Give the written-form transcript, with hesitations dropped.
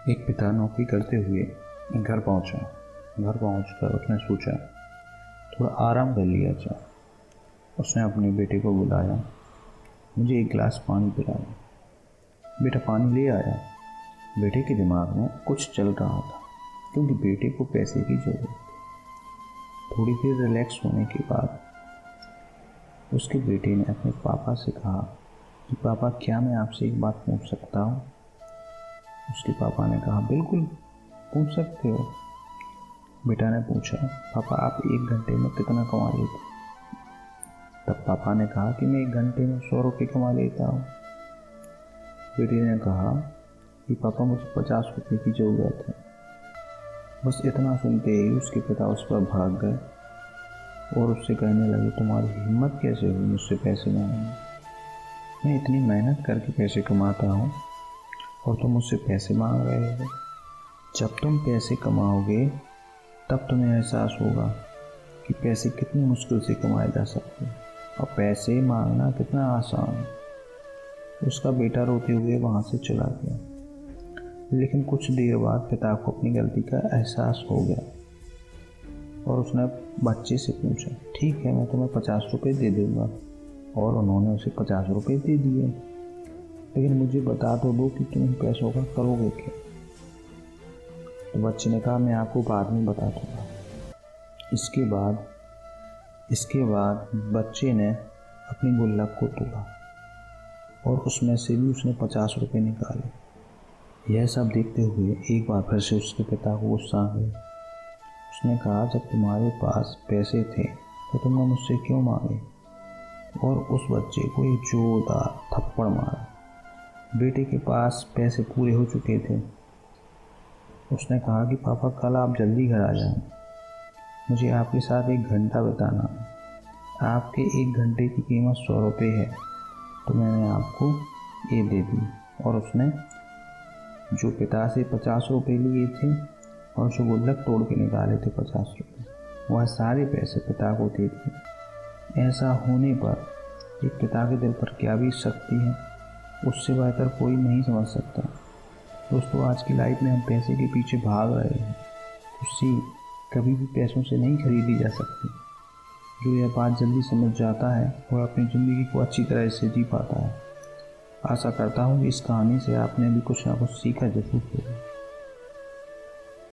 एक पिता नौकरी करते हुए घर पहुंचा। घर पहुंचकर उसने सोचा थोड़ा आराम कर लिया जाए। उसने अपने बेटे को बुलाया, मुझे एक गिलास पानी पिलाया। बेटा पानी ले आया। बेटे के दिमाग में कुछ चल रहा था क्योंकि बेटे को पैसे की जरूरत थी। थोड़ी देर रिलैक्स होने के बाद उसके बेटे ने अपने पापा से कहा कि पापा क्या मैं आपसे एक बात पूछ सकता हूँ। उसके पापा ने कहा बिल्कुल पूछ सकते हो। बेटा ने पूछा पापा आप एक घंटे में कितना कमा लेते? तब पापा ने कहा कि मैं एक घंटे में 100 रुपये कमा लेता हूँ। बेटे ने कहा कि पापा मुझे 50 रुपये की ज़रूरत है। बस इतना सुनते ही उसके पिता उस पर भाग गए और उससे कहने लगे तुम्हारी हिम्मत कैसे हुई मुझसे पैसे मांगने? मैं इतनी मेहनत करके पैसे कमाता हूँ और तुम मुझसे पैसे मांग रहे हो। जब तुम पैसे कमाओगे तब तुम्हें एहसास होगा कि पैसे कितनी मुश्किल से कमाए जा सकते हैं और पैसे मांगना कितना आसान है। उसका बेटा रोते हुए वहाँ से चला गया, लेकिन कुछ देर बाद पिता को अपनी गलती का एहसास हो गया और उसने बच्चे से पूछा ठीक है मैं तुम्हें 50 रुपये दे दूँगा। और उन्होंने उसे 50 रुपये दे दिए, लेकिन मुझे बता तो दो कि तुम इन पैसों का करोगे क्या? तो बच्चे ने कहा मैं आपको बाद में बता दूँगा। इसके बाद बच्चे ने अपनी गुल्लक को तोड़ा और उसमें से भी उसने 50 रुपये निकाले। यह सब देखते हुए एक बार फिर से उसके पिता को गुस्सा आ गया। उसने कहा जब तुम्हारे पास पैसे थे तो तुमने मुझसे क्यों मांगे? और उस बच्चे को एक जोरदार थप्पड़ मारा। बेटे के पास पैसे पूरे हो चुके थे। उसने कहा कि पापा कल आप जल्दी घर आ जाएं, मुझे आपके साथ 1 घंटा बिताना है। आपके 1 घंटे की कीमत 100 रुपये है, तो मैंने आपको ये दे दी। और उसने जो पिता से 50 रुपये लिए थे और जो गुल्लक तोड़ के निकाले थे 50 रुपये, वह सारे पैसे पिता को दे दिए। ऐसा होने पर एक पिता के दिल पर क्या बीत सकती है, उससे बेहतर कोई नहीं समझ सकता। दोस्तों आज की लाइफ में हम पैसे के पीछे भाग रहे हैं। खुशी कभी भी पैसों से नहीं खरीदी जा सकती। जो यह बात जल्दी समझ जाता है और अपनी ज़िंदगी को अच्छी तरह से जी पाता है। आशा करता हूँ कि इस कहानी से आपने भी कुछ ना कुछ सीखा जरूर होगा।